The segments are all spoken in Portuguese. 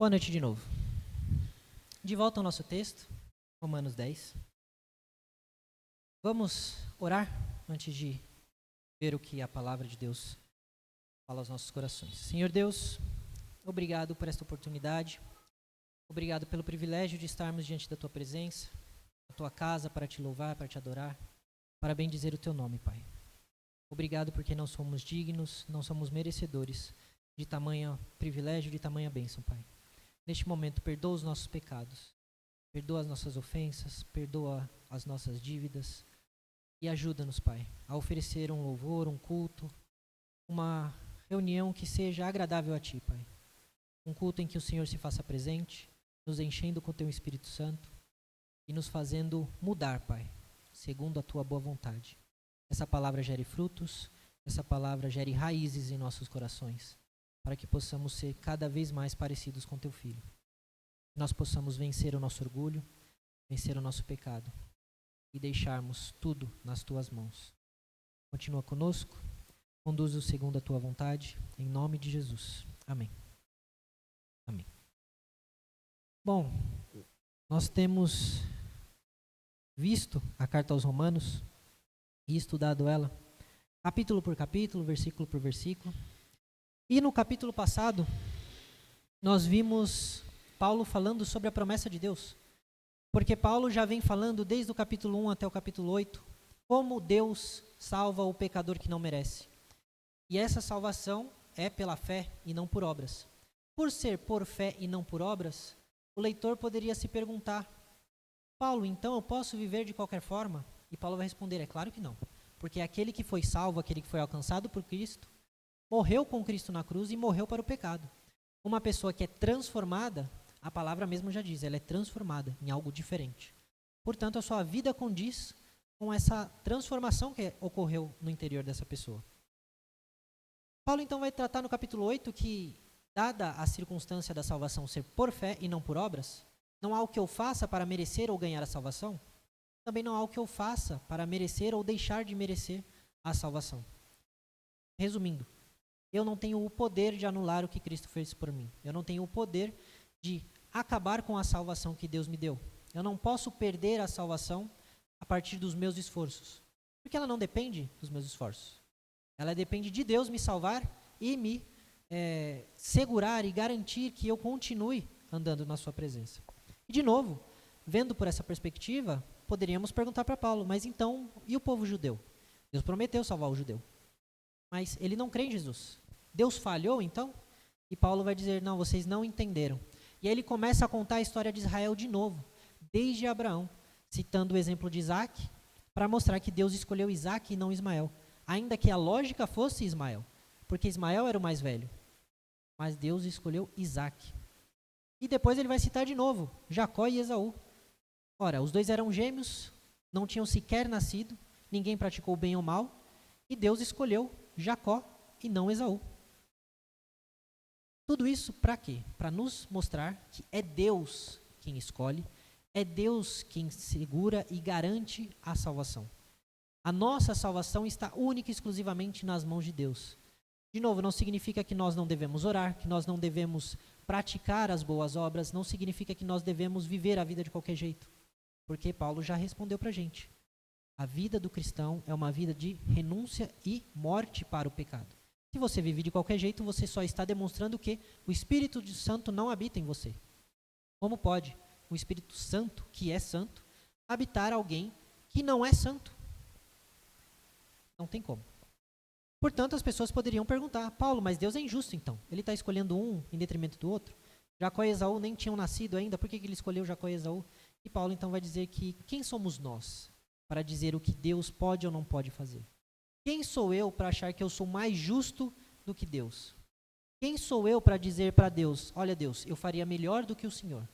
Boa noite de novo. De volta ao nosso texto, Romanos 10. Vamos orar antes de ver o que a palavra de Deus fala aos nossos corações. Senhor Deus, obrigado por esta oportunidade. Obrigado pelo privilégio de estarmos diante da Tua presença, na Tua casa, para Te louvar, para Te adorar, para bendizer o Teu nome, Pai. Obrigado porque não somos dignos, não somos merecedores de tamanho privilégio, de tamanha bênção, Pai. Neste momento, perdoa os nossos pecados, perdoa as nossas ofensas, perdoa as nossas dívidas e ajuda-nos, Pai, a oferecer um louvor, um culto, uma reunião que seja agradável a Ti, Pai. Um culto em que o Senhor se faça presente, nos enchendo com o Teu Espírito Santo e nos fazendo mudar, Pai, segundo a Tua boa vontade. Essa palavra gere frutos, essa palavra gere raízes em nossos corações, para que possamos ser cada vez mais parecidos com Teu Filho. Que nós possamos vencer o nosso orgulho, vencer o nosso pecado e deixarmos tudo nas Tuas mãos. Continua conosco, conduz-o segundo a Tua vontade, em nome de Jesus. Amém. Amém. Bom, nós temos visto a carta aos Romanos e estudado ela capítulo por capítulo, versículo por versículo. E no capítulo passado, nós vimos Paulo falando sobre a promessa de Deus. Porque Paulo já vem falando desde o capítulo 1 até o capítulo 8, como Deus salva o pecador que não merece. E essa salvação é pela fé e não por obras. Por ser por fé e não por obras, o leitor poderia se perguntar: Paulo, então eu posso viver de qualquer forma? E Paulo vai responder: é claro que não. Porque aquele que foi salvo, aquele que foi alcançado por Cristo, morreu com Cristo na cruz e morreu para o pecado. Uma pessoa que é transformada, a palavra mesmo já diz, ela é transformada em algo diferente. Portanto, a sua vida condiz com essa transformação que ocorreu no interior dessa pessoa. Paulo então vai tratar no capítulo 8 que, dada a circunstância da salvação ser por fé e não por obras, não há o que eu faça para merecer ou ganhar a salvação, também não há o que eu faça para merecer ou deixar de merecer a salvação. Resumindo, eu não tenho o poder de anular o que Cristo fez por mim. Eu não tenho o poder de acabar com a salvação que Deus me deu. Eu não posso perder a salvação a partir dos meus esforços. Porque ela não depende dos meus esforços. Ela depende de Deus me salvar e me segurar e garantir que eu continue andando na sua presença. E de novo, vendo por essa perspectiva, poderíamos perguntar para Paulo: mas então, e o povo judeu? Deus prometeu salvar o judeu. Mas ele não crê em Jesus. Deus falhou então? E Paulo vai dizer: não, vocês não entenderam. E aí ele começa a contar a história de Israel de novo, desde Abraão, citando o exemplo de Isaac, para mostrar que Deus escolheu Isaac e não Ismael. Ainda que a lógica fosse Ismael, porque Ismael era o mais velho. Mas Deus escolheu Isaac. E depois ele vai citar de novo Jacó e Esaú. Ora, os dois eram gêmeos, não tinham sequer nascido, ninguém praticou bem ou mal, e Deus escolheu Jacó e não Esaú. Tudo isso para quê? Para nos mostrar que é Deus quem escolhe, é Deus quem segura e garante a salvação. A nossa salvação está única e exclusivamente nas mãos de Deus. De novo, não significa que nós não devemos orar, que nós não devemos praticar as boas obras, não significa que nós devemos viver a vida de qualquer jeito. Porque Paulo já respondeu para a gente. A vida do cristão é uma vida de renúncia e morte para o pecado. Se você vive de qualquer jeito, você só está demonstrando que o Espírito Santo não habita em você. Como pode o Espírito Santo, que é santo, habitar alguém que não é santo? Não tem como. Portanto, as pessoas poderiam perguntar: Paulo, mas Deus é injusto então? Ele está escolhendo um em detrimento do outro? Jacó e Esaú nem tinham nascido ainda, por que ele escolheu Jacó e Esaú? E Paulo então vai dizer que quem somos nós para dizer o que Deus pode ou não pode fazer? Quem sou eu para achar que eu sou mais justo do que Deus? Quem sou eu para dizer para Deus: olha Deus, eu faria melhor do que o Senhor?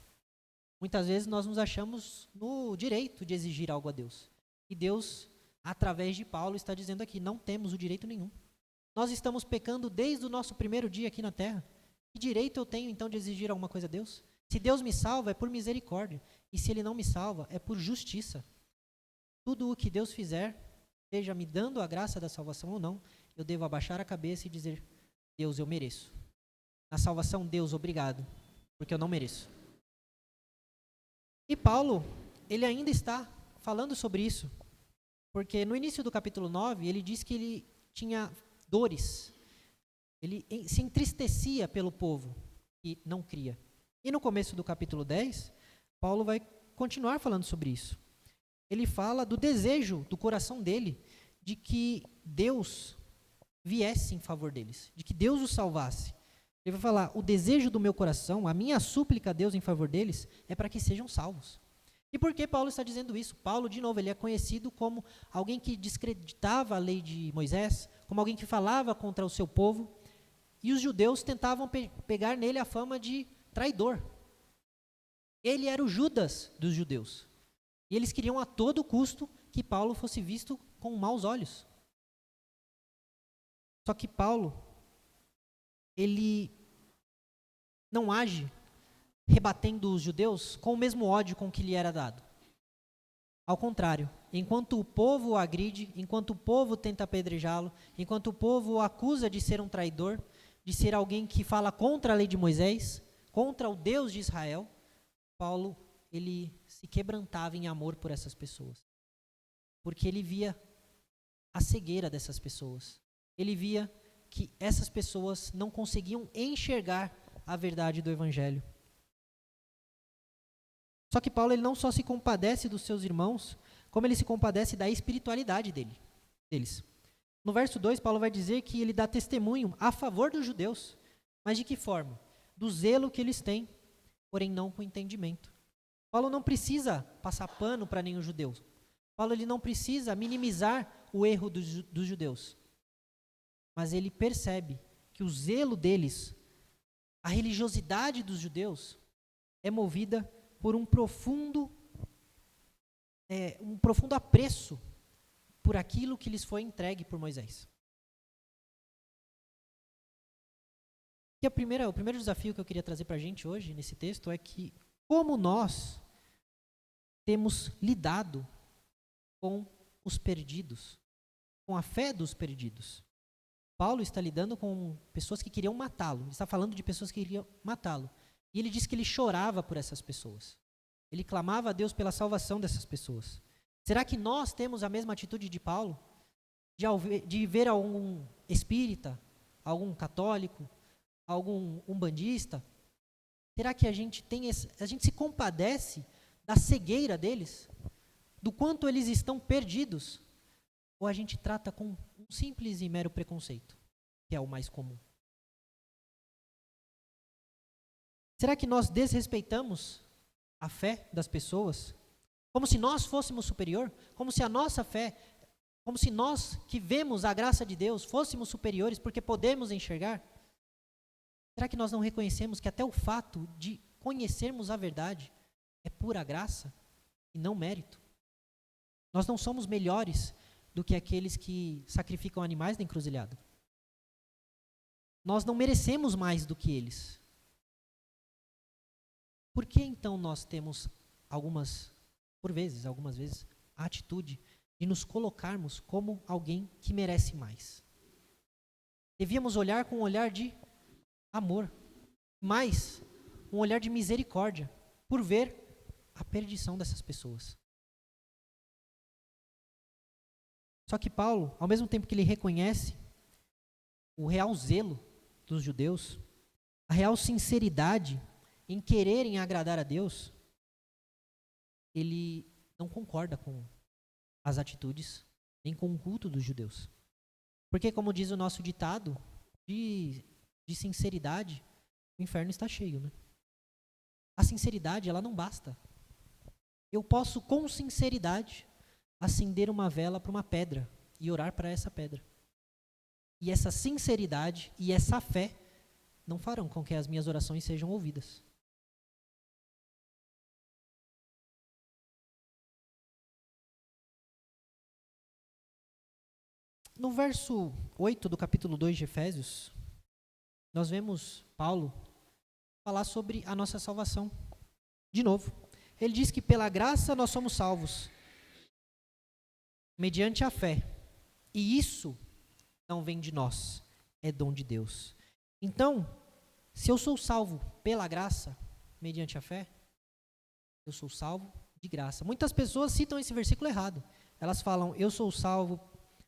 Muitas vezes nós nos achamos no direito de exigir algo a Deus. E Deus, através de Paulo, está dizendo aqui: não temos o direito nenhum. Nós estamos pecando desde o nosso primeiro dia aqui na terra. Que direito eu tenho então de exigir alguma coisa a Deus? Se Deus me salva é por misericórdia. E se Ele não me salva é por justiça. Tudo o que Deus fizer, seja me dando a graça da salvação ou não, eu devo abaixar a cabeça e dizer: Deus, eu mereço. Na salvação, Deus, obrigado. porque eu não mereço. E Paulo, ele ainda está falando sobre isso, porque no início do capítulo 9, ele diz que ele tinha dores, ele se entristecia pelo povo que não cria. E no começo do capítulo 10, Paulo vai continuar falando sobre isso. Ele fala do desejo do coração dele de que Deus viesse em favor deles, de que Deus os salvasse. Ele vai falar, o desejo do meu coração, a minha súplica a Deus em favor deles, é para que sejam salvos. E por que Paulo está dizendo isso? Paulo, de novo, ele é conhecido como alguém que descreditava a lei de Moisés, como alguém que falava contra o seu povo, e os judeus tentavam pegar nele a fama de traidor. Ele era o Judas dos judeus. E eles queriam a todo custo que Paulo fosse visto com maus olhos. Só que Paulo, ele não age rebatendo os judeus com o mesmo ódio com que lhe era dado. Ao contrário, enquanto o povo o agride, enquanto o povo tenta apedrejá-lo, enquanto o povo o acusa de ser um traidor, de ser alguém que fala contra a lei de Moisés, contra o Deus de Israel, Paulo, ele se quebrantava em amor por essas pessoas. Porque ele via a cegueira dessas pessoas. Ele via que essas pessoas não conseguiam enxergar a verdade do Evangelho. Só que Paulo, ele não só se compadece dos seus irmãos, como ele se compadece da espiritualidade deles. No verso 2, Paulo vai dizer que ele dá testemunho a favor dos judeus. Mas de que forma? Do zelo que eles têm, porém não com entendimento. Paulo não precisa passar pano para nenhum judeu. Paulo, ele não precisa minimizar o erro dos judeus. Mas ele percebe que o zelo deles, a religiosidade dos judeus, é movida por um profundo apreço por aquilo que lhes foi entregue por Moisés. E o primeiro desafio que eu queria trazer para a gente hoje, nesse texto, é que como nós temos lidado com os perdidos, com a fé dos perdidos. Paulo está lidando com pessoas que queriam matá-lo. Ele está falando de pessoas que queriam matá-lo. E ele diz que ele chorava por essas pessoas. Ele clamava a Deus pela salvação dessas pessoas. Será que nós temos a mesma atitude de Paulo? De ver algum espírita, algum católico, algum umbandista? Será que a gente se compadece da cegueira deles? Do quanto eles estão perdidos? Ou a gente trata com um simples e mero preconceito, que é o mais comum? Será que nós desrespeitamos a fé das pessoas? Como se nós fôssemos superior? Como se a nossa fé, como se nós que vemos a graça de Deus fôssemos superiores porque podemos enxergar? Será que nós não reconhecemos que até o fato de conhecermos a verdade é pura graça e não mérito? Nós não somos melhores do que aqueles que sacrificam animais na encruzilhada. Nós não merecemos mais do que eles. Por que então nós temos algumas vezes, a atitude de nos colocarmos como alguém que merece mais? Devíamos olhar com um olhar de amor, mas um olhar de misericórdia, por ver a perdição dessas pessoas. Só que Paulo, ao mesmo tempo que ele reconhece o real zelo dos judeus, a real sinceridade em quererem agradar a Deus, ele não concorda com as atitudes, nem com o culto dos judeus. Porque, como diz o nosso ditado, de sinceridade, o inferno está cheio, né? A sinceridade, ela não basta. Eu posso, com sinceridade, acender uma vela para uma pedra e orar para essa pedra. E essa sinceridade e essa fé não farão com que as minhas orações sejam ouvidas. No verso 8 do capítulo 2 de Efésios, nós vemos Paulo falar sobre a nossa salvação. De novo, ele diz que pela graça nós somos salvos, mediante a fé. E isso não vem de nós, é dom de Deus. Então, se eu sou salvo pela graça, mediante a fé? Eu sou salvo de graça. Muitas pessoas citam esse versículo errado. Elas falam, eu sou salvo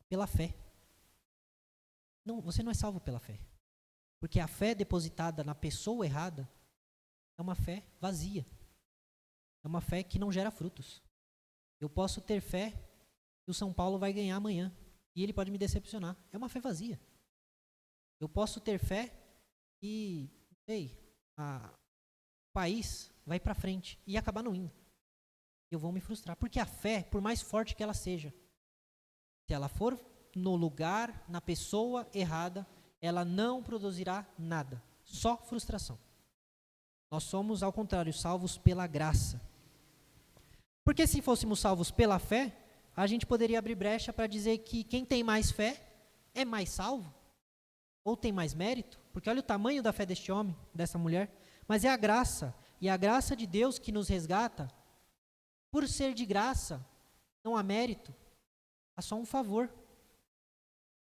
pela fé. Não, você não é salvo pela fé. Porque a fé depositada na pessoa errada é uma fé vazia. É uma fé que não gera frutos. Eu posso ter fé que o São Paulo vai ganhar amanhã. E ele pode me decepcionar. É uma fé vazia. Eu posso ter fé que, o país vai para frente e acabar não indo. Eu vou me frustrar. Porque a fé, por mais forte que ela seja, se ela for no lugar, na pessoa errada, ela não produzirá nada. Só frustração. Nós somos, ao contrário, salvos pela graça. Porque se fôssemos salvos pela fé, a gente poderia abrir brecha para dizer que quem tem mais fé é mais salvo, ou tem mais mérito, porque olha o tamanho da fé deste homem, dessa mulher, mas é a graça, e a graça de Deus que nos resgata, por ser de graça, não há mérito, há só um favor.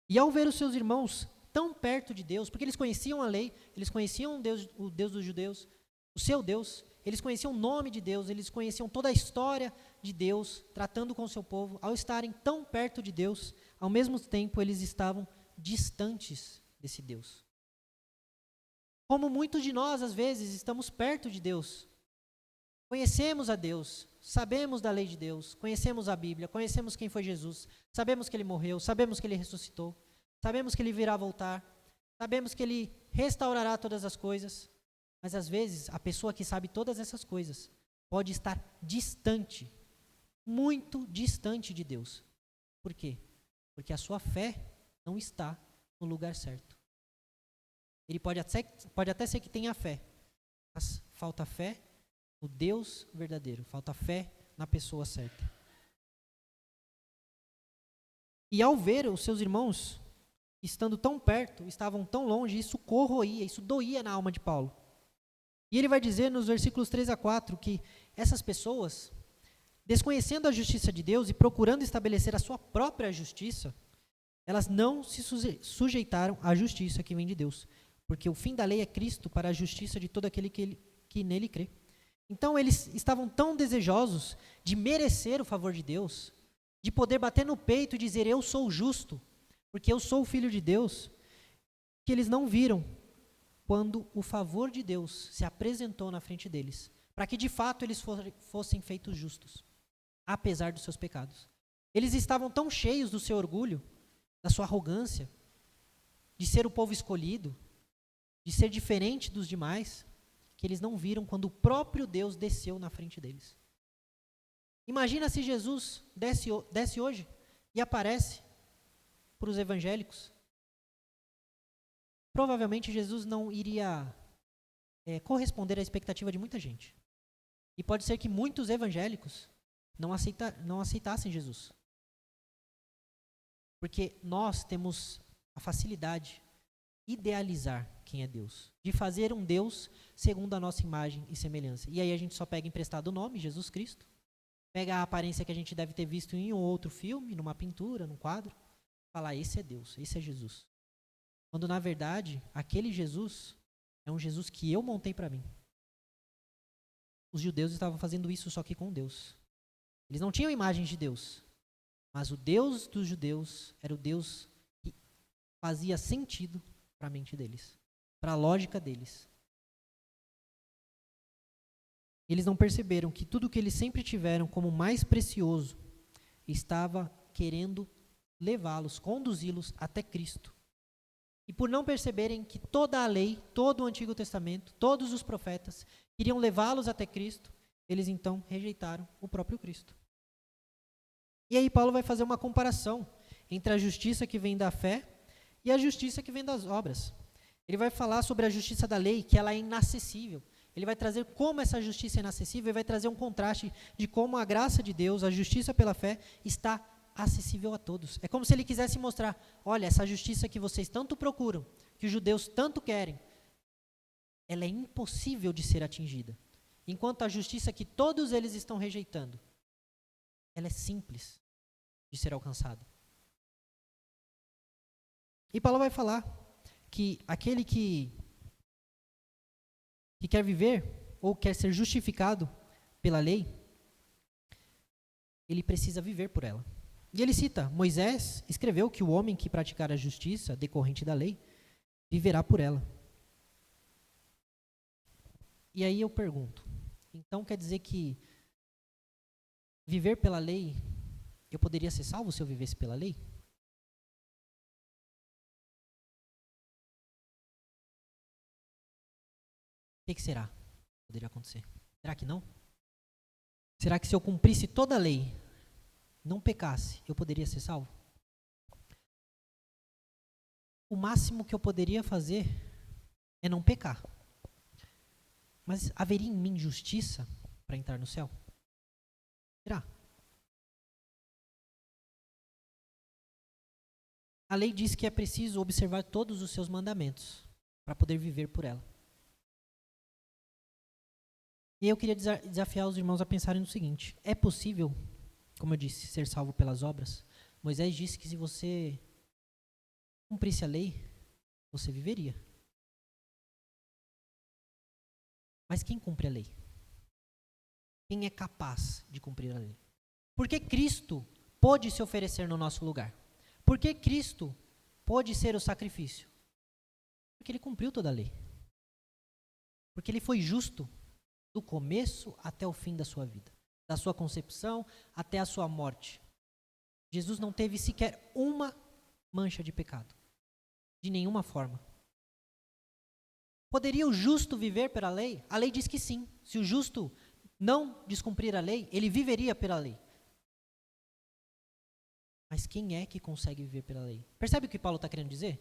E ao ver os seus irmãos tão perto de Deus, porque eles conheciam a lei, eles conheciam o Deus dos judeus, o seu Deus, eles conheciam o nome de Deus, eles conheciam toda a história de Deus, tratando com o seu povo. Ao estarem tão perto de Deus, ao mesmo tempo eles estavam distantes desse Deus. Como muitos de nós, às vezes, estamos perto de Deus. Conhecemos a Deus, sabemos da lei de Deus, conhecemos a Bíblia, conhecemos quem foi Jesus, sabemos que Ele morreu, sabemos que Ele ressuscitou, sabemos que Ele virá voltar, sabemos que Ele restaurará todas as coisas. Mas às vezes, a pessoa que sabe todas essas coisas pode estar distante, muito distante de Deus. Por quê? Porque a sua fé não está no lugar certo. Ele pode até ser que tenha fé, mas falta fé no Deus verdadeiro, falta fé na pessoa certa. E ao ver os seus irmãos estando tão perto, estavam tão longe, isso corroía, isso doía na alma de Paulo. E ele vai dizer nos versículos 3 a 4 que essas pessoas, desconhecendo a justiça de Deus e procurando estabelecer a sua própria justiça, elas não se sujeitaram à justiça que vem de Deus, porque o fim da lei é Cristo para a justiça de todo aquele que nele crê. Então eles estavam tão desejosos de merecer o favor de Deus, de poder bater no peito e dizer, eu sou justo, porque eu sou o filho de Deus, que eles não viram quando o favor de Deus se apresentou na frente deles, para que de fato eles fossem feitos justos, apesar dos seus pecados. Eles estavam tão cheios do seu orgulho, da sua arrogância, de ser o povo escolhido, de ser diferente dos demais, que eles não viram quando o próprio Deus desceu na frente deles. Imagina se Jesus desce hoje e aparece para os evangélicos. Provavelmente Jesus não iria corresponder à expectativa de muita gente. E pode ser que muitos evangélicos não aceitassem Jesus. Porque nós temos a facilidade de idealizar quem é Deus, de fazer um Deus segundo a nossa imagem e semelhança. E aí a gente só pega emprestado o nome, Jesus Cristo, pega a aparência que a gente deve ter visto em um ou outro filme, numa pintura, num quadro, fala, esse é Deus, esse é Jesus. Quando, na verdade, aquele Jesus é um Jesus que eu montei para mim. Os judeus estavam fazendo isso só que com Deus. Eles não tinham imagens de Deus, mas o Deus dos judeus era o Deus que fazia sentido para a mente deles, para a lógica deles. Eles não perceberam que tudo que eles sempre tiveram como mais precioso estava querendo levá-los, conduzi-los até Cristo. E por não perceberem que toda a lei, todo o Antigo Testamento, todos os profetas queriam levá-los até Cristo, eles então rejeitaram o próprio Cristo. E aí Paulo vai fazer uma comparação entre a justiça que vem da fé e a justiça que vem das obras. Ele vai falar sobre a justiça da lei, que ela é inacessível. Ele vai trazer como essa justiça é inacessível e vai trazer um contraste de como a graça de Deus, a justiça pela fé, está acessível a todos. É como se ele quisesse mostrar, olha, essa justiça que vocês tanto procuram, que os judeus tanto querem, ela é impossível de ser atingida. Enquanto a justiça que todos eles estão rejeitando, ela é simples de ser alcançada. E Paulo vai falar que aquele que quer viver ou quer ser justificado pela lei, ele precisa viver por ela. E ele cita, Moisés escreveu que o homem que praticar a justiça decorrente da lei, viverá por ela. E aí eu pergunto, então quer dizer que viver pela lei, eu poderia ser salvo se eu vivesse pela lei? O que será que poderia acontecer? Será que não? Será que se eu cumprisse toda a lei, não pecasse, eu poderia ser salvo? O máximo que eu poderia fazer é não pecar. Mas haveria em mim justiça para entrar no céu? Será? A lei diz que é preciso observar todos os seus mandamentos para poder viver por ela. E eu queria desafiar os irmãos a pensarem no seguinte: é possível, como eu disse, ser salvo pelas obras? Moisés disse que se você cumprisse a lei, você viveria. Mas quem cumpre a lei? Quem é capaz de cumprir a lei? Por que Cristo pôde se oferecer no nosso lugar? Por que Cristo pôde ser o sacrifício? Porque ele cumpriu toda a lei. Porque ele foi justo do começo até o fim da sua vida. Da sua concepção até a sua morte. Jesus não teve sequer uma mancha de pecado. De nenhuma forma. Poderia o justo viver pela lei? A lei diz que sim. Se o justo não descumprir a lei, ele viveria pela lei. Mas quem é que consegue viver pela lei? Percebe o que Paulo está querendo dizer?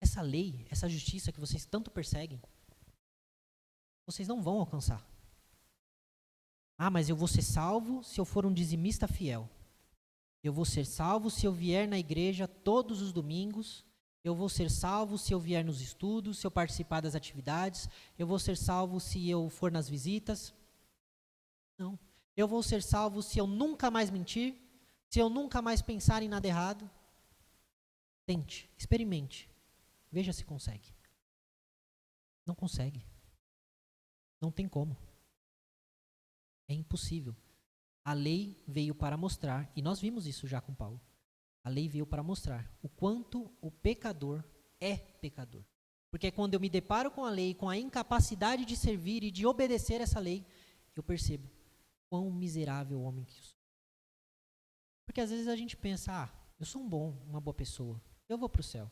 Essa lei, essa justiça que vocês tanto perseguem, vocês não vão alcançar. Ah, mas eu vou ser salvo se eu for um dizimista fiel. Eu vou ser salvo se eu vier na igreja todos os domingos. Eu vou ser salvo se eu vier nos estudos, se eu participar das atividades. Eu vou ser salvo se eu for nas visitas. Não. Eu vou ser salvo se eu nunca mais mentir, se eu nunca mais pensar em nada errado. Tente, experimente. Veja se consegue. Não consegue. Não tem como. É impossível. A lei veio para mostrar, e nós vimos isso já com Paulo. A lei veio para mostrar o quanto o pecador é pecador. Porque quando eu me deparo com a lei, com a incapacidade de servir e de obedecer essa lei, eu percebo quão miserável homem que eu sou. Porque às vezes a gente pensa, eu sou uma boa pessoa, eu vou para o céu.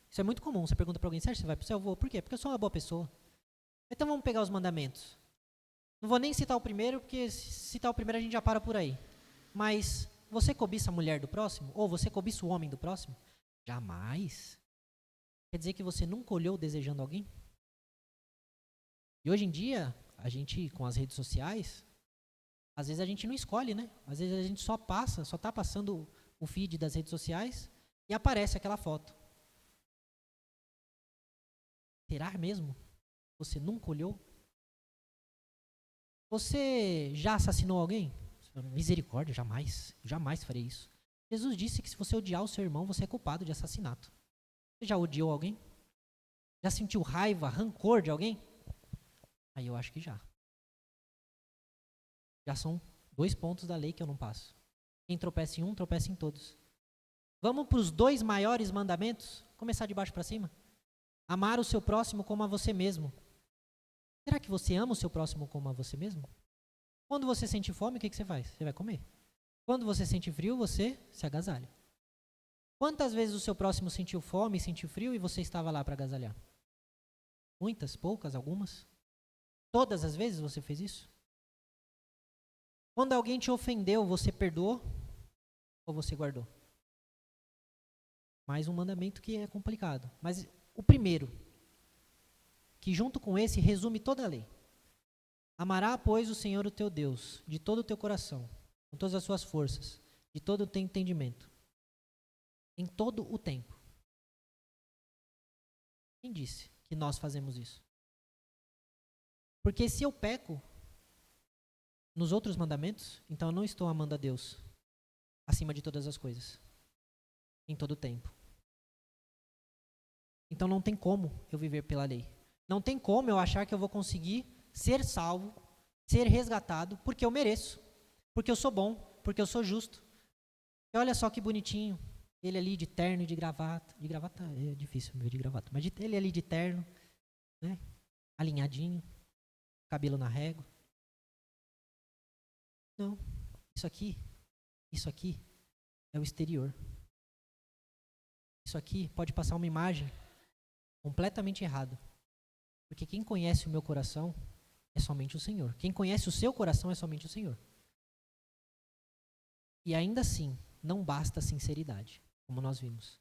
Isso é muito comum, você pergunta para alguém, sério, você vai para o céu? Eu vou. Por quê? Porque eu sou uma boa pessoa. Então vamos pegar os mandamentos. Não vou nem citar o primeiro, porque se citar o primeiro a gente já para por aí. Mas você cobiça a mulher do próximo? Ou você cobiça o homem do próximo? Jamais. Quer dizer que você nunca olhou desejando alguém? E hoje em dia, a gente, com as redes sociais, às vezes a gente não escolhe, né? Às vezes a gente só está passando o feed das redes sociais e aparece aquela foto. Será mesmo? Você nunca olhou? Você já assassinou alguém? Misericórdia, jamais farei isso. Jesus disse que se você odiar o seu irmão, você é culpado de assassinato. Você já odiou alguém? Já sentiu raiva, rancor de alguém? Aí eu acho que já. Já são 2 pontos da lei que eu não passo. Quem tropeça em um, tropeça em todos. Vamos para os 2 maiores mandamentos? Começar de baixo para cima. Amar o seu próximo como a você mesmo. Será que você ama o seu próximo como a você mesmo? Quando você sente fome, o que você faz? Você vai comer. Quando você sente frio, você se agasalha. Quantas vezes o seu próximo sentiu fome, sentiu frio e você estava lá para agasalhar? Muitas, poucas, algumas? Todas as vezes você fez isso? Quando alguém te ofendeu, você perdoou ou você guardou? Mais um mandamento que é complicado. Mas o primeiro, que junto com esse resume toda a lei. Amará, pois, o Senhor o teu Deus, de todo o teu coração, com todas as suas forças, de todo o teu entendimento, em todo o tempo. Quem disse que nós fazemos isso? Porque se eu peco nos outros mandamentos, então eu não estou amando a Deus acima de todas as coisas, em todo o tempo. Então não tem como eu viver pela lei. Não tem como eu achar que eu vou conseguir ser salvo, ser resgatado, porque eu mereço, porque eu sou bom, porque eu sou justo. E olha só que bonitinho, ele ali de terno e de gravata é difícil ver de gravata, mas ele ali de terno, né, alinhadinho, cabelo na régua. Não, isso aqui é o exterior. Isso aqui pode passar uma imagem completamente errada. Porque quem conhece o meu coração é somente o Senhor. Quem conhece o seu coração é somente o Senhor. E ainda assim, não basta a sinceridade, como nós vimos.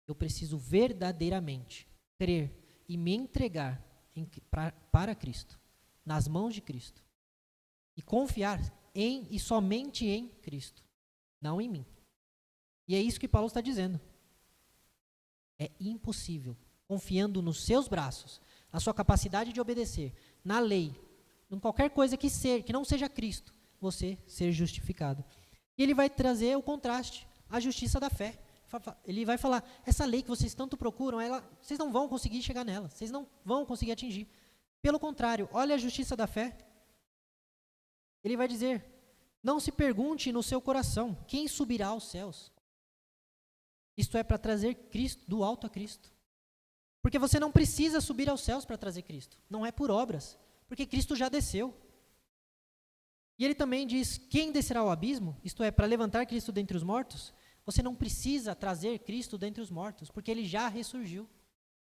Eu preciso verdadeiramente crer e me entregar para Cristo, nas mãos de Cristo. E confiar em e somente em Cristo, não em mim. E é isso que Paulo está dizendo. É impossível, confiando nos seus braços, na sua capacidade de obedecer, na lei, em qualquer coisa que não seja Cristo, você ser justificado. E ele vai trazer o contraste, a justiça da fé. Ele vai falar, essa lei que vocês tanto procuram, vocês não vão conseguir chegar nela, vocês não vão conseguir atingir. Pelo contrário, olha a justiça da fé. Ele vai dizer, não se pergunte no seu coração, quem subirá aos céus? Isto é para trazer Cristo, do alto a Cristo. Porque você não precisa subir aos céus para trazer Cristo. Não é por obras, porque Cristo já desceu. E ele também diz, quem descerá ao abismo? Isto é, para levantar Cristo dentre os mortos? Você não precisa trazer Cristo dentre os mortos, porque ele já ressurgiu.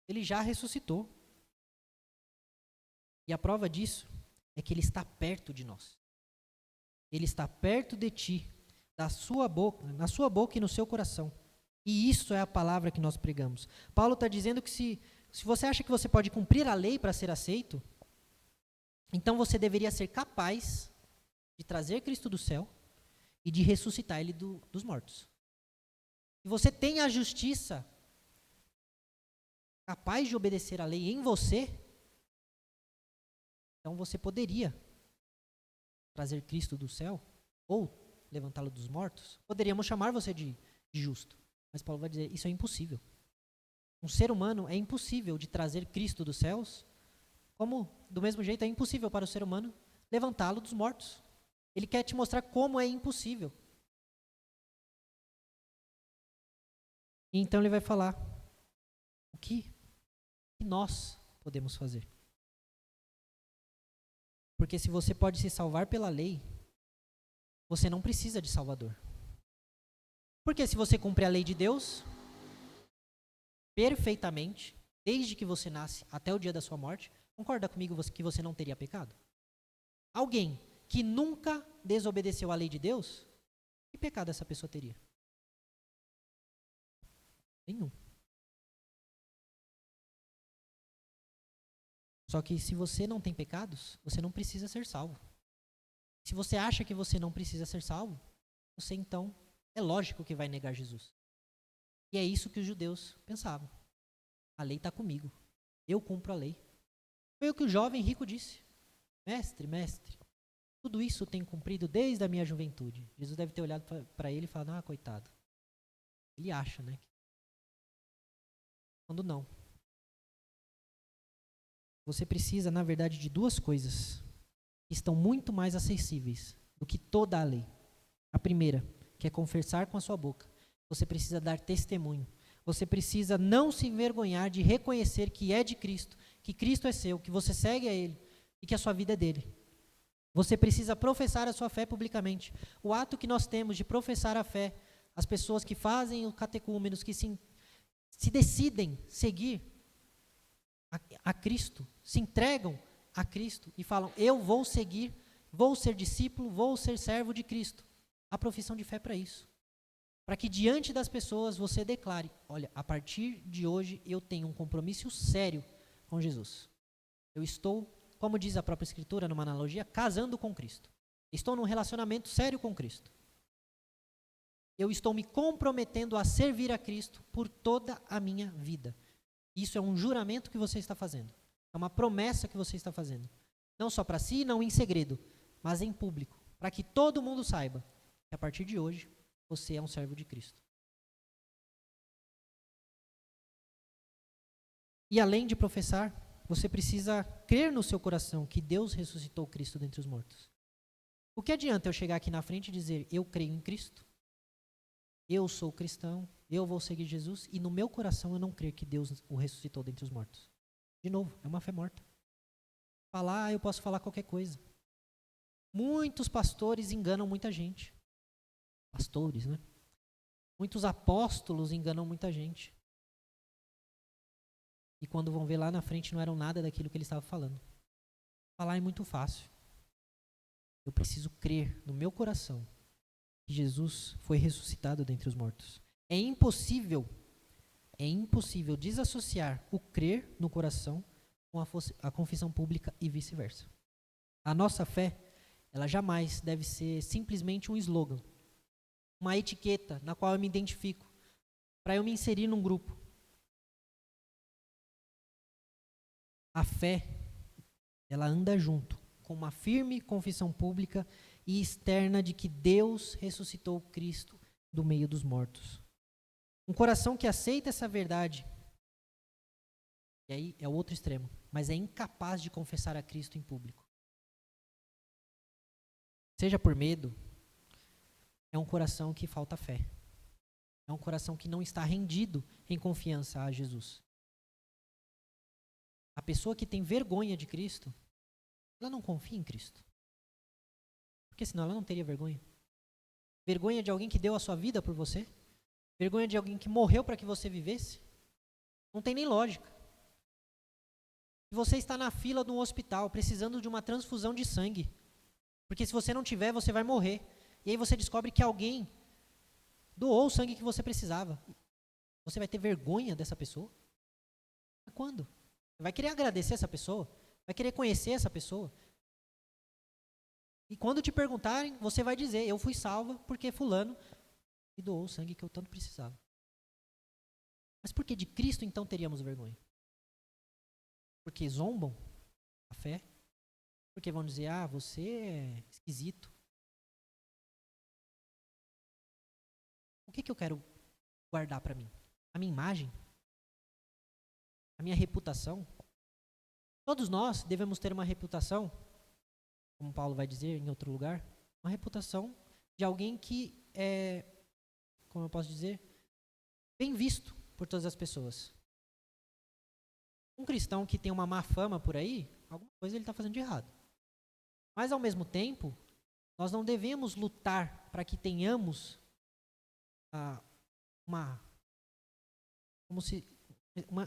Ele já ressuscitou. E a prova disso é que ele está perto de nós. Ele está perto de ti, na sua boca e no seu coração. E isso é a palavra que nós pregamos. Paulo está dizendo que se você acha que você pode cumprir a lei para ser aceito, então você deveria ser capaz de trazer Cristo do céu e de ressuscitar ele dos mortos. Se você tem a justiça capaz de obedecer a lei em você, então você poderia trazer Cristo do céu ou levantá-lo dos mortos. Poderíamos chamar você de justo. Mas Paulo vai dizer, isso é impossível. Um ser humano é impossível de trazer Cristo dos céus, como, do mesmo jeito, é impossível para o ser humano levantá-lo dos mortos. Ele quer te mostrar como é impossível. E então ele vai falar o que nós podemos fazer. Porque se você pode se salvar pela lei, você não precisa de Salvador. Porque se você cumpre a lei de Deus perfeitamente, desde que você nasce até o dia da sua morte, concorda comigo que você não teria pecado? Alguém que nunca desobedeceu a lei de Deus, que pecado essa pessoa teria? Nenhum. Só que se você não tem pecados, você não precisa ser salvo. Se você acha que você não precisa ser salvo, você então, é lógico que vai negar Jesus. E é isso que os judeus pensavam. A lei está comigo. Eu cumpro a lei. Foi o que o jovem rico disse. Mestre, tudo isso eu tenho cumprido desde a minha juventude. Jesus deve ter olhado para ele e falado, coitado. Ele acha, né? Quando não. Você precisa, na verdade, de duas coisas que estão muito mais acessíveis do que toda a lei. A primeira, que é confessar com a sua boca. Você precisa dar testemunho. Você precisa não se envergonhar de reconhecer que é de Cristo, que Cristo é seu, que você segue a Ele e que a sua vida é dele. Você precisa professar a sua fé publicamente. O ato que nós temos de professar a fé, as pessoas que fazem o catecúmenos, que se decidem seguir a Cristo, se entregam a Cristo e falam, eu vou seguir, vou ser discípulo, vou ser servo de Cristo. A profissão de fé é para isso. Para que diante das pessoas você declare, olha, a partir de hoje eu tenho um compromisso sério com Jesus. Eu estou, como diz a própria Escritura, numa analogia, casando com Cristo. Estou num relacionamento sério com Cristo. Eu estou me comprometendo a servir a Cristo por toda a minha vida. Isso é um juramento que você está fazendo. É uma promessa que você está fazendo. Não só para si, não em segredo, mas em público. Para que todo mundo saiba que a partir de hoje você é um servo de Cristo. E além de professar, você precisa crer no seu coração que Deus ressuscitou Cristo dentre os mortos. O que adianta eu chegar aqui na frente e dizer, eu creio em Cristo, eu sou cristão, eu vou seguir Jesus, e no meu coração eu não crer que Deus o ressuscitou dentre os mortos? De novo, é uma fé morta. Falar, eu posso falar qualquer coisa. Muitos pastores enganam muita gente. Pastores, né? Muitos apóstolos enganam muita gente. E quando vão ver lá na frente não eram nada daquilo que ele estava falando. Falar é muito fácil. Eu preciso crer no meu coração que Jesus foi ressuscitado dentre os mortos. É impossível desassociar o crer no coração com a confissão pública e vice-versa. A nossa fé, ela jamais deve ser simplesmente um slogan, uma etiqueta na qual eu me identifico, para eu me inserir num grupo. A fé, ela anda junto com uma firme confissão pública e externa de que Deus ressuscitou Cristo do meio dos mortos. Um coração que aceita essa verdade, e aí é o outro extremo, mas é incapaz de confessar a Cristo em público. Seja por medo, é um coração que falta fé. É um coração que não está rendido em confiança a Jesus. A pessoa que tem vergonha de Cristo, ela não confia em Cristo. Porque senão ela não teria vergonha. Vergonha de alguém que deu a sua vida por você? Vergonha de alguém que morreu para que você vivesse? Não tem nem lógica. Se você está na fila de um hospital precisando de uma transfusão de sangue, porque se você não tiver, você vai morrer. E aí você descobre que alguém doou o sangue que você precisava. Você vai ter vergonha dessa pessoa? Quando? Você vai querer agradecer essa pessoa? Vai querer conhecer essa pessoa? E quando te perguntarem, você vai dizer, eu fui salva porque fulano me doou o sangue que eu tanto precisava. Mas por que de Cristo então teríamos vergonha? Porque zombam a fé? Porque vão dizer, você é esquisito. O que eu quero guardar para mim? A minha imagem? A minha reputação? Todos nós devemos ter uma reputação, como Paulo vai dizer em outro lugar, uma reputação de alguém que é, como eu posso dizer, bem visto por todas as pessoas. Um cristão que tem uma má fama por aí, alguma coisa ele está fazendo de errado. Mas, ao mesmo tempo, nós não devemos lutar para que tenhamos uma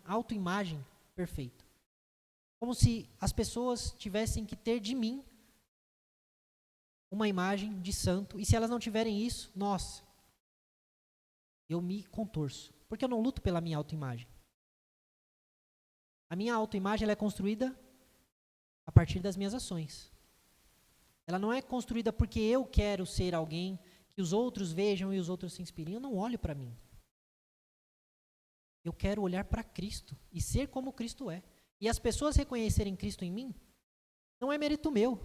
autoimagem perfeita. Como se as pessoas tivessem que ter de mim uma imagem de santo, e se elas não tiverem isso, nossa, eu me contorço, porque eu não luto pela minha autoimagem. A minha autoimagem ela é construída a partir das minhas ações. Ela não é construída porque eu quero ser alguém que os outros vejam e os outros se inspirem. Eu não olho para mim. Eu quero olhar para Cristo e ser como Cristo é. E as pessoas reconhecerem Cristo em mim, não é mérito meu.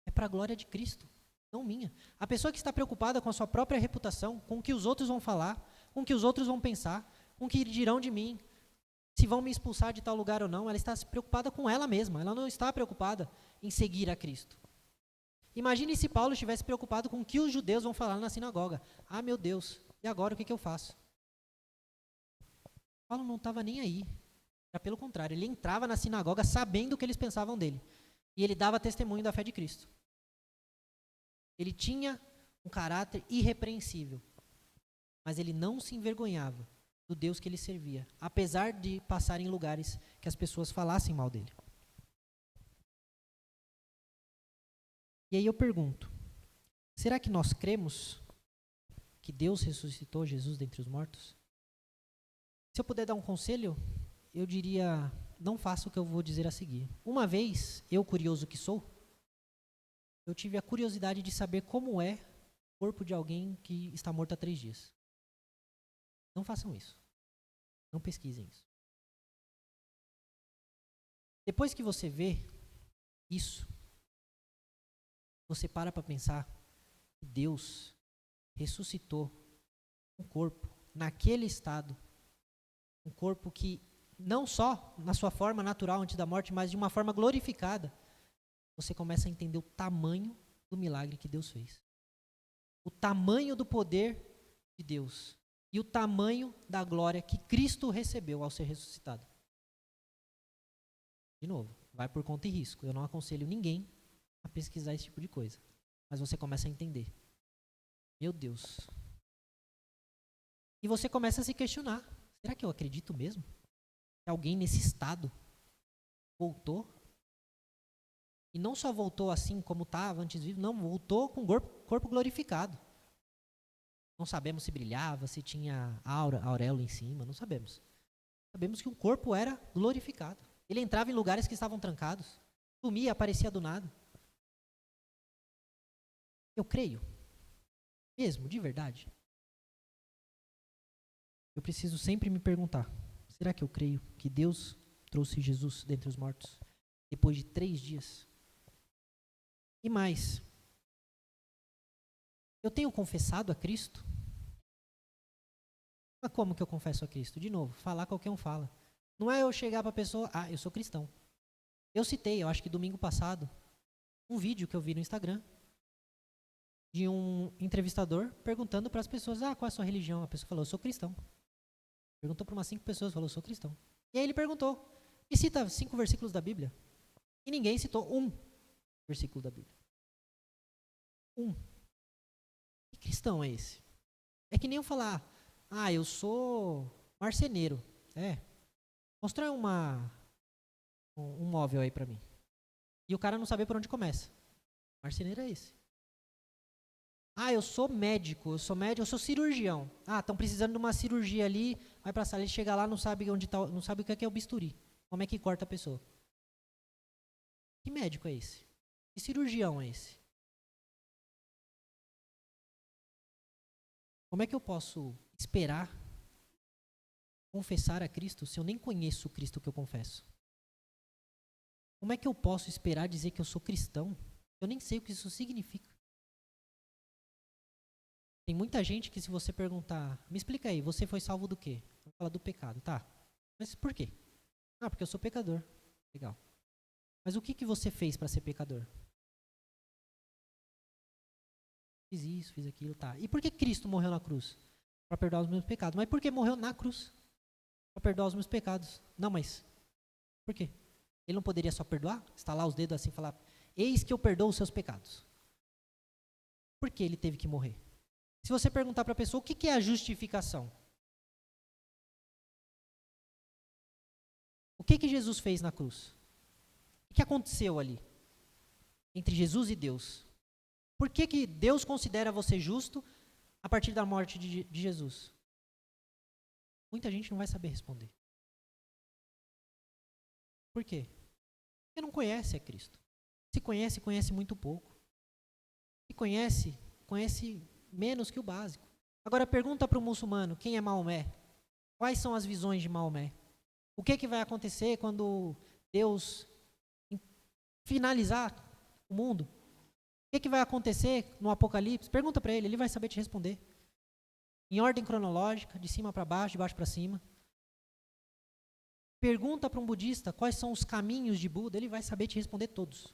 É para a glória de Cristo, não minha. A pessoa que está preocupada com a sua própria reputação, com o que os outros vão falar, com o que os outros vão pensar, com o que dirão de mim, se vão me expulsar de tal lugar ou não, ela está preocupada com ela mesma. Ela não está preocupada em seguir a Cristo. Imagine se Paulo estivesse preocupado com o que os judeus vão falar na sinagoga. Meu Deus, e agora o que eu faço? Paulo não estava nem aí. Era pelo contrário, ele entrava na sinagoga sabendo o que eles pensavam dele. E ele dava testemunho da fé de Cristo. Ele tinha um caráter irrepreensível. Mas ele não se envergonhava do Deus que ele servia, apesar de passar em lugares que as pessoas falassem mal dele. E aí eu pergunto, será que nós cremos que Deus ressuscitou Jesus dentre os mortos? Se eu puder dar um conselho, eu diria, não faça o que eu vou dizer a seguir. Uma vez, eu curioso que sou, eu tive a curiosidade de saber como é o corpo de alguém que está morto há 3 dias. Não façam isso. Não pesquisem isso. Depois que você vê isso, você para pensar que Deus ressuscitou um corpo naquele estado, um corpo que não só na sua forma natural antes da morte, mas de uma forma glorificada, você começa a entender o tamanho do milagre que Deus fez. O tamanho do poder de Deus e o tamanho da glória que Cristo recebeu ao ser ressuscitado. De novo, vai por conta e risco. Eu não aconselho ninguém a pesquisar esse tipo de coisa. Mas você começa a entender. Meu Deus. E você começa a se questionar. Será que eu acredito mesmo? Que alguém nesse estado voltou? E não só voltou assim como estava antes vivo, não, voltou com o corpo glorificado. Não sabemos se brilhava, se tinha auréola em cima, não sabemos. Sabemos que o corpo era glorificado. Ele entrava em lugares que estavam trancados, sumia, aparecia do nada. Eu creio, mesmo, de verdade. Eu preciso sempre me perguntar, será que eu creio que Deus trouxe Jesus dentre os mortos depois de 3 dias? E mais, eu tenho confessado a Cristo? Mas como que eu confesso a Cristo? De novo, falar qualquer um fala. Não é eu chegar para a pessoa, eu sou cristão. Eu citei, eu acho que domingo passado, um vídeo que eu vi no Instagram de um entrevistador perguntando para as pessoas, qual é a sua religião? A pessoa falou, eu sou cristão. Perguntou para umas 5 pessoas, falou, eu sou cristão. E aí ele perguntou, e cita 5 versículos da Bíblia? E ninguém citou um versículo da Bíblia. Que cristão é esse? É que nem eu falar, eu sou marceneiro. Constrói um móvel aí para mim. E o cara não saber por onde começa. Marceneiro é esse. Eu sou médico, eu sou cirurgião. Estão precisando de uma cirurgia ali, vai pra sala, ele chega lá, não sabe onde tá, não sabe o que é o bisturi. Como é que corta a pessoa? Que médico é esse? Que cirurgião é esse? Como é que eu posso esperar confessar a Cristo se eu nem conheço o Cristo que eu confesso? Como é que eu posso esperar dizer que eu sou cristão? Eu nem sei o que isso significa. Tem muita gente que se você perguntar, me explica aí, você foi salvo do quê? Vai falar do pecado, tá. Mas por quê? Porque eu sou pecador. Legal. Mas o que você fez para ser pecador? Fiz isso, fiz aquilo, tá. E por que Cristo morreu na cruz? Para perdoar os meus pecados. Mas por que morreu na cruz? Para perdoar os meus pecados. Não, mas por quê? Ele não poderia só perdoar? Estalar os dedos assim e falar, eis que eu perdoo os seus pecados. Por que ele teve que morrer? Se você perguntar para a pessoa, o que é a justificação? O que Jesus fez na cruz? O que aconteceu ali? Entre Jesus e Deus? Por que Deus considera você justo a partir da morte de Jesus? Muita gente não vai saber responder. Por quê? Porque não conhece a Cristo. Se conhece, conhece muito pouco. Se conhece, conhece menos que o básico. Agora pergunta para o muçulmano, quem é Maomé? Quais são as visões de Maomé? O que vai acontecer quando Deus finalizar o mundo? O que vai acontecer no Apocalipse? Pergunta para ele, ele vai saber te responder. Em ordem cronológica, de cima para baixo, de baixo para cima. Pergunta para um budista quais são os caminhos de Buda, ele vai saber te responder todos.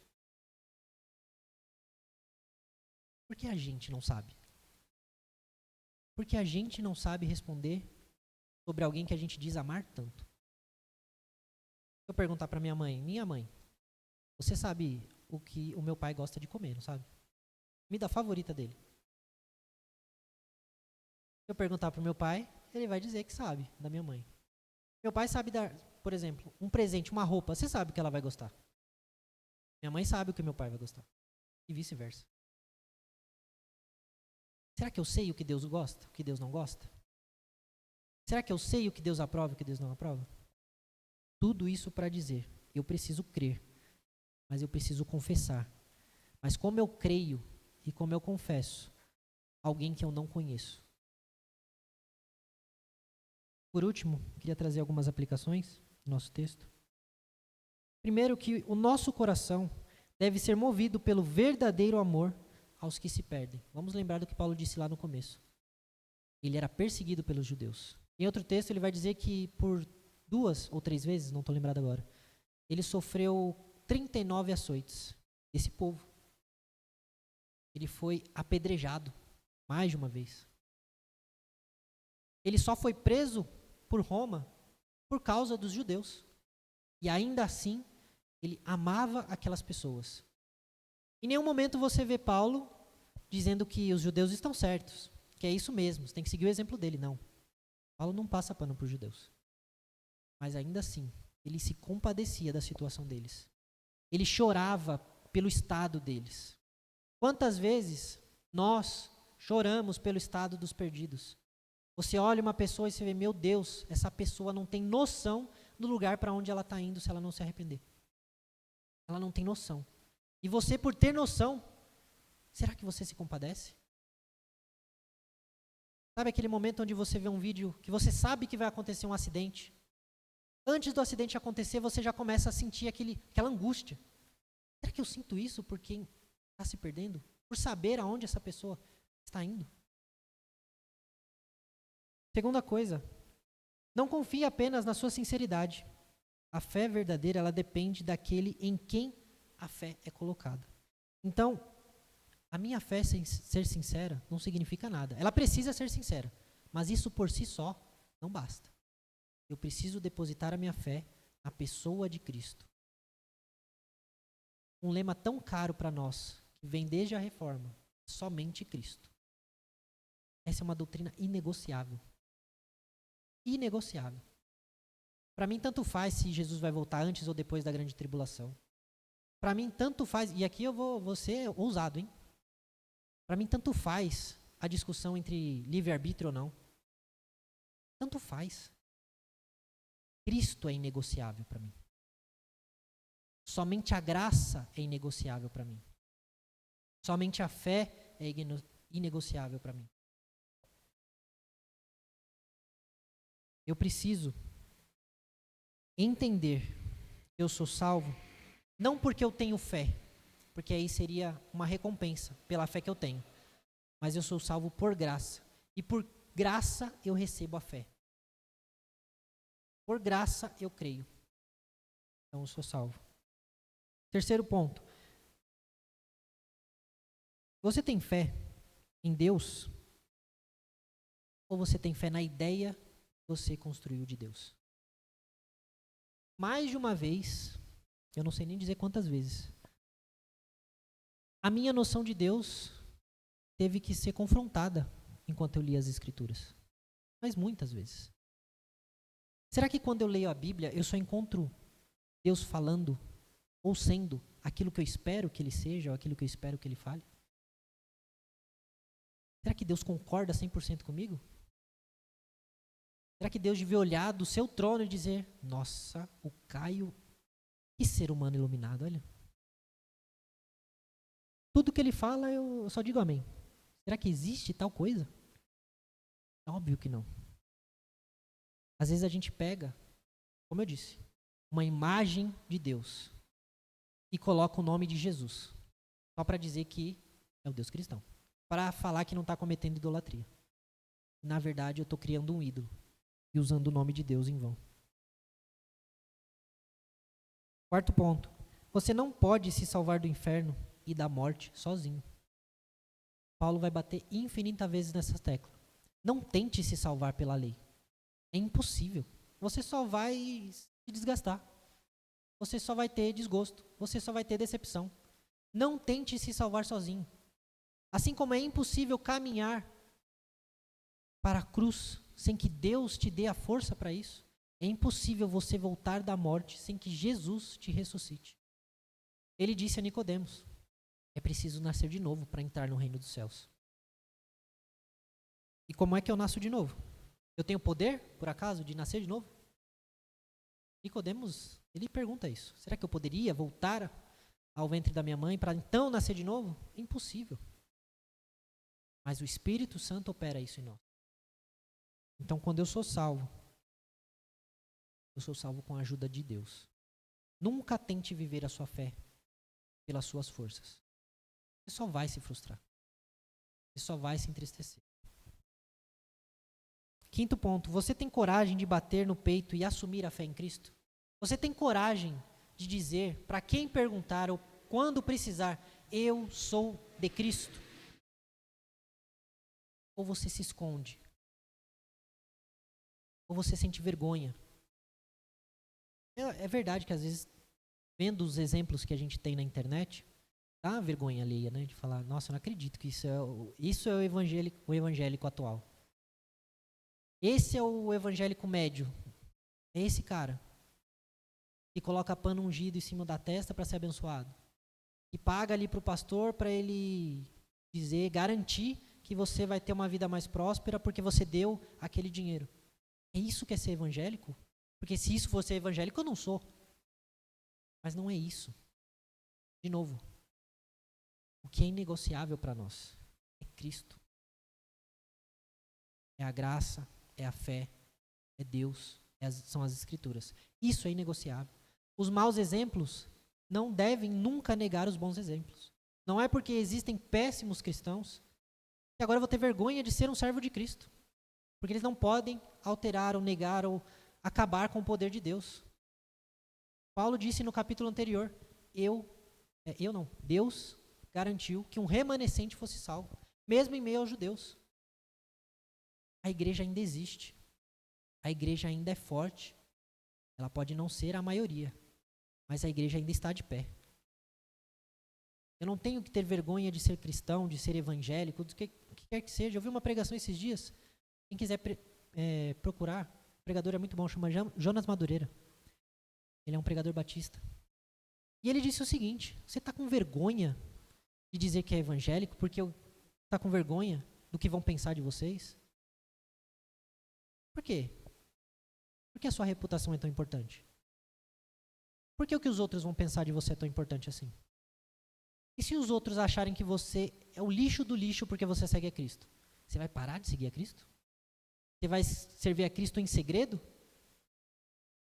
Por que a gente não sabe? Porque a gente não sabe responder sobre alguém que a gente diz amar tanto. Se eu perguntar para minha mãe, você sabe o que o meu pai gosta de comer, não sabe? Comida favorita dele. Se eu perguntar para o meu pai, ele vai dizer que sabe, da minha mãe. Meu pai sabe dar, por exemplo, um presente, uma roupa, você sabe o que ela vai gostar. Minha mãe sabe o que meu pai vai gostar. E vice-versa. Será que eu sei o que Deus gosta, o que Deus não gosta? Será que eu sei o que Deus aprova e o que Deus não aprova? Tudo isso para dizer, eu preciso crer, mas eu preciso confessar. Mas como eu creio e como eu confesso, alguém que eu não conheço. Por último, queria trazer algumas aplicações do nosso texto. Primeiro, que o nosso coração deve ser movido pelo verdadeiro amor aos que se perdem. Vamos lembrar do que Paulo disse lá no começo. Ele era perseguido pelos judeus. Em outro texto, ele vai dizer que por 2 ou 3 vezes, não estou lembrado agora. Ele sofreu 39 açoites. Esse povo. Ele foi apedrejado mais de uma vez. Ele só foi preso por Roma por causa dos judeus. E ainda assim, ele amava aquelas pessoas. Em nenhum momento você vê Paulo dizendo que os judeus estão certos, que é isso mesmo, você tem que seguir o exemplo dele. Não. Paulo não passa pano para os judeus. Mas ainda assim, ele se compadecia da situação deles. Ele chorava pelo estado deles. Quantas vezes nós choramos pelo estado dos perdidos? Você olha uma pessoa e você vê, meu Deus, essa pessoa não tem noção do lugar para onde ela está indo se ela não se arrepender. Ela não tem noção. E você, por ter noção, será que você se compadece? Sabe aquele momento onde você vê um vídeo que você sabe que vai acontecer um acidente? Antes do acidente acontecer, você já começa a sentir aquela angústia. Será que eu sinto isso por quem está se perdendo? Por saber aonde essa pessoa está indo? Segunda coisa, não confie apenas na sua sinceridade. A fé verdadeira, ela depende daquele em quem a fé é colocada. Então, a minha fé ser sincera não significa nada. Ela precisa ser sincera, mas isso por si só não basta. Eu preciso depositar a minha fé na pessoa de Cristo. Um lema tão caro para nós, que vem desde a Reforma, somente Cristo. Essa é uma doutrina inegociável. Inegociável. Para mim, tanto faz se Jesus vai voltar antes ou depois da grande tribulação. Para mim, tanto faz, e aqui eu vou ser ousado, hein? Para mim, tanto faz a discussão entre livre-arbítrio ou não. Tanto faz. Cristo é inegociável para mim. Somente a graça é inegociável para mim. Somente a fé é inegociável para mim. Eu preciso entender que eu sou salvo, não porque eu tenho fé, porque aí seria uma recompensa pela fé que eu tenho, mas eu sou salvo por graça, e por graça eu recebo a fé. Por graça eu creio. Então eu sou salvo. Terceiro ponto. Você tem fé em Deus? Ou você tem fé na ideia que você construiu de Deus? Mais de uma vez, eu não sei nem dizer quantas vezes, a minha noção de Deus teve que ser confrontada enquanto eu lia as Escrituras. Mas muitas vezes. Será que quando eu leio a Bíblia, eu só encontro Deus falando ou sendo aquilo que eu espero que Ele seja ou aquilo que eu espero que Ele fale? Será que Deus concorda 100% comigo? Será que Deus devia olhar do seu trono e dizer, nossa, o Caio, que ser humano iluminado, olha. Tudo que ele fala, eu só digo amém. Será que existe tal coisa? Óbvio que não. Às vezes a gente pega, como eu disse, uma imagem de Deus e coloca o nome de Jesus, só para dizer que é o Deus cristão, para falar que não está cometendo idolatria. Na verdade, eu estou criando um ídolo e usando o nome de Deus em vão. Quarto ponto. Você não pode se salvar do inferno e da morte sozinho. Paulo vai bater infinitas vezes nessa tecla. Não tente se salvar pela lei. É impossível. Você só vai se desgastar. Você só vai ter desgosto. Você só vai ter decepção. Não tente se salvar sozinho. Assim como é impossível caminhar para a cruz sem que Deus te dê a força para isso, é impossível você voltar da morte sem que Jesus te ressuscite. Ele disse a Nicodemos, é preciso nascer de novo para entrar no reino dos céus. E como é que eu nasço de novo? Eu tenho poder, por acaso, de nascer de novo? Nicodemos, ele pergunta isso. Será que eu poderia voltar ao ventre da minha mãe para então nascer de novo? É impossível. Mas o Espírito Santo opera isso em nós. Então, quando eu sou salvo com a ajuda de Deus. Nunca tente viver a sua fé pelas suas forças. Você só vai se frustrar. Você só vai se entristecer. Quinto ponto, você tem coragem de bater no peito e assumir a fé em Cristo? Você tem coragem de dizer, para quem perguntar ou quando precisar, eu sou de Cristo? Ou você se esconde? Ou você sente vergonha? É verdade que às vezes, vendo os exemplos que a gente tem na internet, dá uma vergonha alheia, né? De falar, nossa, eu não acredito que isso é o evangélico atual. Esse é o evangélico médio. É esse cara que coloca pano ungido em cima da testa para ser abençoado. Que paga ali para o pastor para ele dizer, garantir que você vai ter uma vida mais próspera porque você deu aquele dinheiro. É isso que é ser evangélico? Porque se isso fosse ser evangélico, eu não sou. Mas não é isso. De novo, o que é inegociável para nós é Cristo. É a graça, é a fé, é Deus, são as Escrituras. Isso é inegociável. Os maus exemplos não devem nunca negar os bons exemplos. Não é porque existem péssimos cristãos que agora eu vou ter vergonha de ser um servo de Cristo. Porque eles não podem alterar ou negar ou acabar com o poder de Deus. Paulo disse no capítulo anterior, Deus garantiu que um remanescente fosse salvo, mesmo em meio aos judeus. A igreja ainda existe. A igreja ainda é forte. Ela pode não ser a maioria, mas a igreja ainda está de pé. Eu não tenho que ter vergonha de ser cristão, de ser evangélico, do que quer que seja. Eu vi uma pregação esses dias. Quem quiser procurar, o pregador é muito bom, chama Jonas Madureira. Ele é um pregador batista. E ele disse o seguinte, você está com vergonha de dizer que é evangélico porque está com vergonha do que vão pensar de vocês? Por quê? Por que a sua reputação é tão importante? Por que o que os outros vão pensar de você é tão importante assim? E se os outros acharem que você é o lixo do lixo porque você segue a Cristo? Você vai parar de seguir a Cristo? Você vai servir a Cristo em segredo?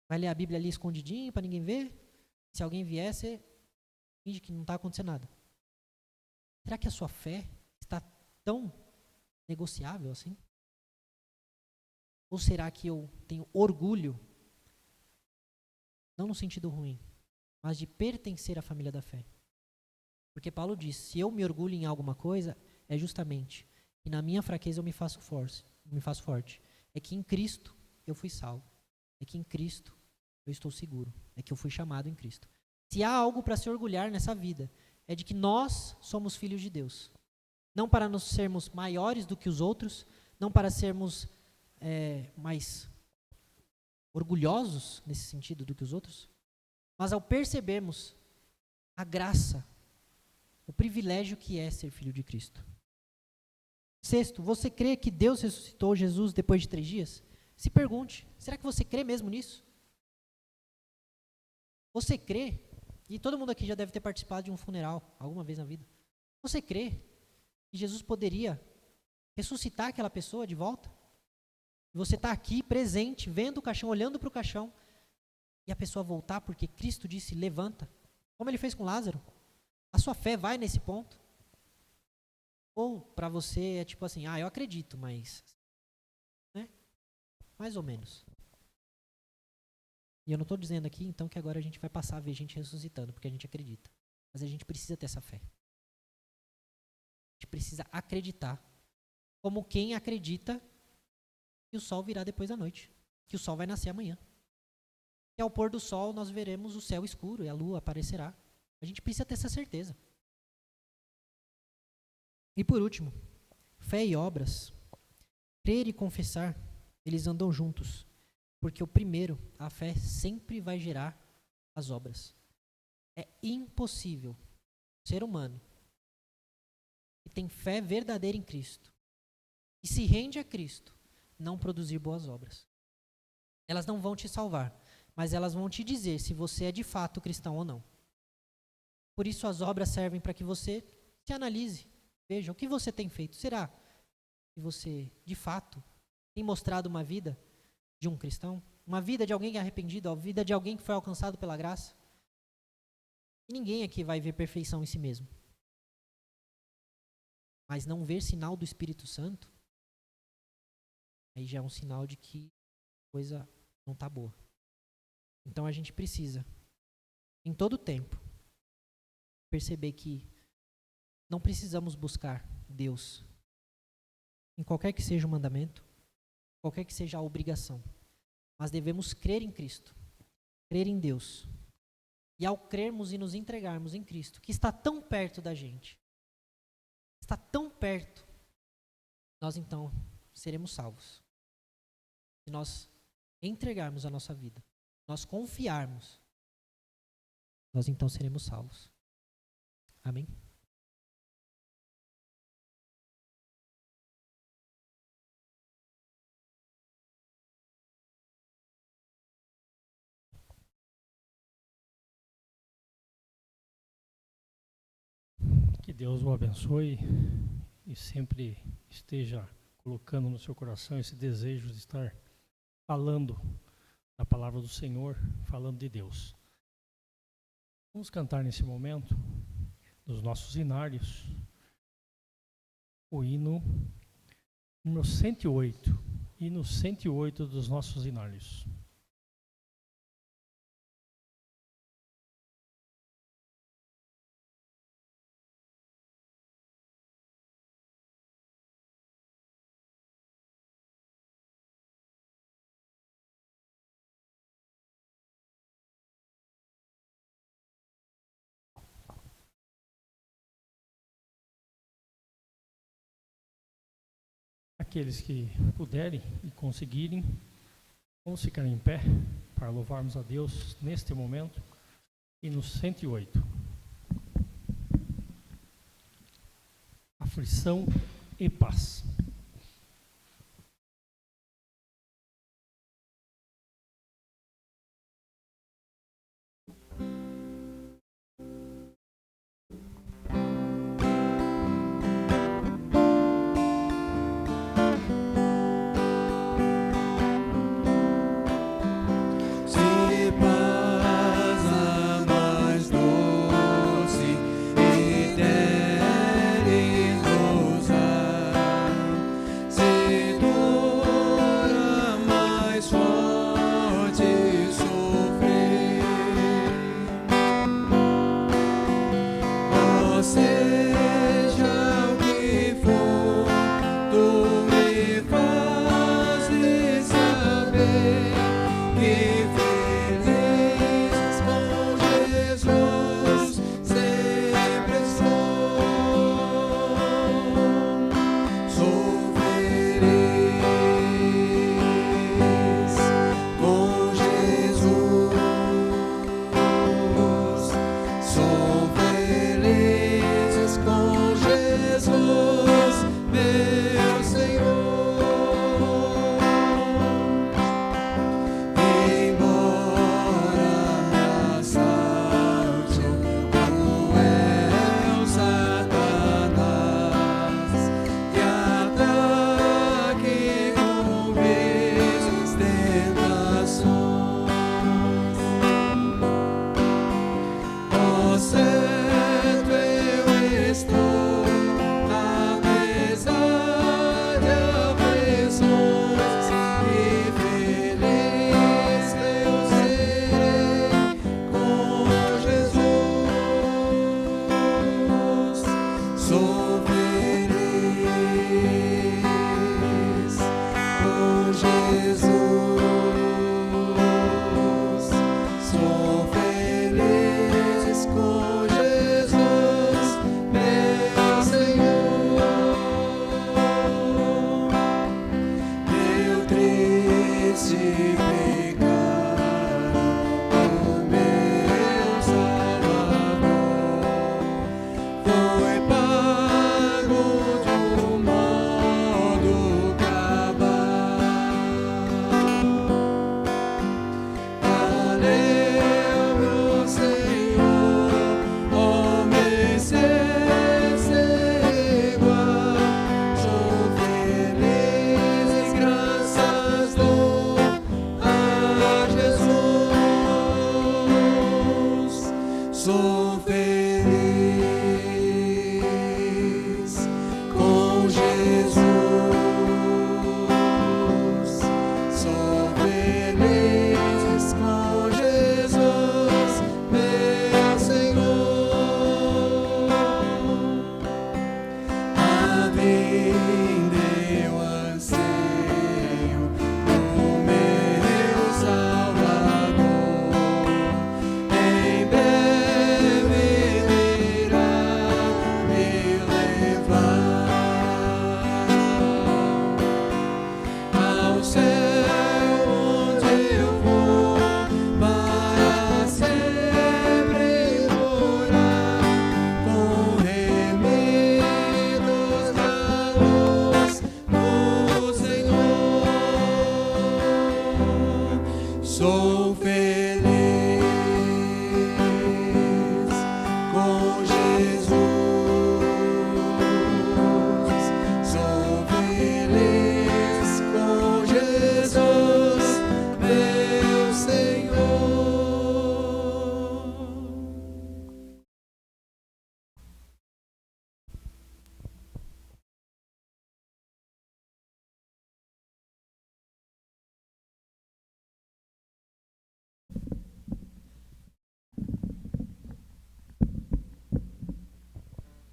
Vai ler a Bíblia ali escondidinho para ninguém ver? Se alguém vier, você finge que não está acontecendo nada. Será que a sua fé está tão negociável assim? Ou será que eu tenho orgulho, não no sentido ruim, mas de pertencer à família da fé? Porque Paulo diz, se eu me orgulho em alguma coisa, é justamente que na minha fraqueza eu me faço forte. É que em Cristo eu fui salvo. É que em Cristo eu estou seguro. É que eu fui chamado em Cristo. Se há algo para se orgulhar nessa vida, é de que nós somos filhos de Deus. Não para nos sermos maiores do que os outros, não para sermos mais orgulhosos nesse sentido do que os outros, mas ao percebermos a graça, o privilégio que é ser filho de Cristo. Sexto, você crê que Deus ressuscitou Jesus depois de 3 dias? Se pergunte, será que você crê mesmo nisso? Você crê, e todo mundo aqui já deve ter participado de um funeral alguma vez na vida, você crê que Jesus poderia ressuscitar aquela pessoa de volta? E você está aqui presente, vendo o caixão, olhando para o caixão, e a pessoa voltar porque Cristo disse, levanta, como ele fez com Lázaro. A sua fé vai nesse ponto? Ou para você é tipo assim, eu acredito, mas, né? Mais ou menos. E eu não estou dizendo aqui, então, que agora a gente vai passar a ver gente ressuscitando, porque a gente acredita. Mas a gente precisa ter essa fé. A gente precisa acreditar, como quem acredita que o sol virá depois da noite, que o sol vai nascer amanhã. E ao pôr do sol nós veremos o céu escuro e a lua aparecerá. A gente precisa ter essa certeza. E por último, fé e obras. Crer e confessar, eles andam juntos. Porque o primeiro, a fé, sempre vai gerar as obras. É impossível ser humano que tem fé verdadeira em Cristo e se rende a Cristo não produzir boas obras. Elas não vão te salvar, mas elas vão te dizer se você é de fato cristão ou não. Por isso as obras servem para que você se analise, veja o que você tem feito. Será que você, de fato, tem mostrado uma vida de um cristão? Uma vida de alguém arrependido, a vida de alguém que foi alcançado pela graça? E ninguém aqui vai ver perfeição em si mesmo. Mas não ver sinal do Espírito Santo aí já é um sinal de que a coisa não está boa. Então a gente precisa, em todo tempo, perceber que não precisamos buscar Deus em qualquer que seja o mandamento, qualquer que seja a obrigação, mas devemos crer em Cristo, crer em Deus. E ao crermos e nos entregarmos em Cristo, que está tão perto da gente, está tão perto, nós então seremos salvos. Se nós entregarmos a nossa vida, nós confiarmos, nós então seremos salvos. Amém? Que Deus o abençoe e sempre esteja colocando no seu coração esse desejo de estar falando a palavra do Senhor, falando de Deus. Vamos cantar nesse momento, nos nossos hinários, o hino número 108, hino 108 dos nossos hinários. Aqueles que puderem e conseguirem, vamos ficar em pé para louvarmos a Deus neste momento. Hino 108. Aflição e paz.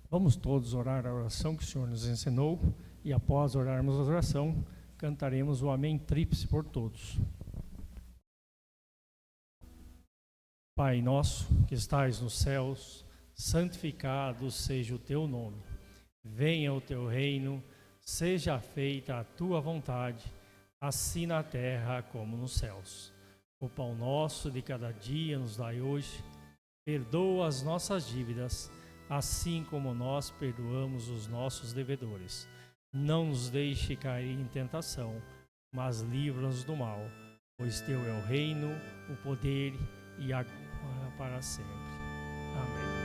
Vamos todos orar a oração que o Senhor nos ensinou e após orarmos a oração, cantaremos o Amém Tríplice por todos. Pai nosso, que estais nos céus, santificado seja o teu nome. Venha o teu reino, seja feita a tua vontade, assim na terra como nos céus. O pão nosso de cada dia nos dai hoje. Perdoa as nossas dívidas, assim como nós perdoamos os nossos devedores. Não nos deixe cair em tentação, mas livra-nos do mal, pois teu é o reino, o poder e a glória para sempre. Amém.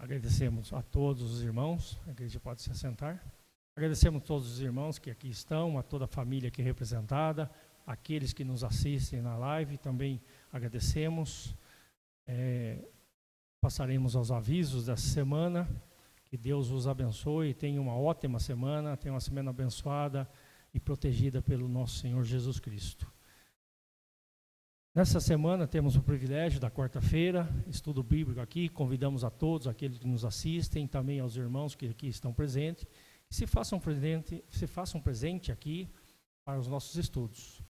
Agradecemos a todos os irmãos, a igreja pode se assentar. Agradecemos a todos os irmãos que aqui estão, a toda a família aqui representada, aqueles que nos assistem na live, também agradecemos. Passaremos aos avisos dessa semana, que Deus vos abençoe, tenha uma ótima semana, tenha uma semana abençoada e protegida pelo nosso Senhor Jesus Cristo. Nessa semana temos o privilégio da quarta-feira, estudo bíblico aqui, convidamos a todos, aqueles que nos assistem, também aos irmãos que aqui estão presentes, que se façam presente aqui para os nossos estudos.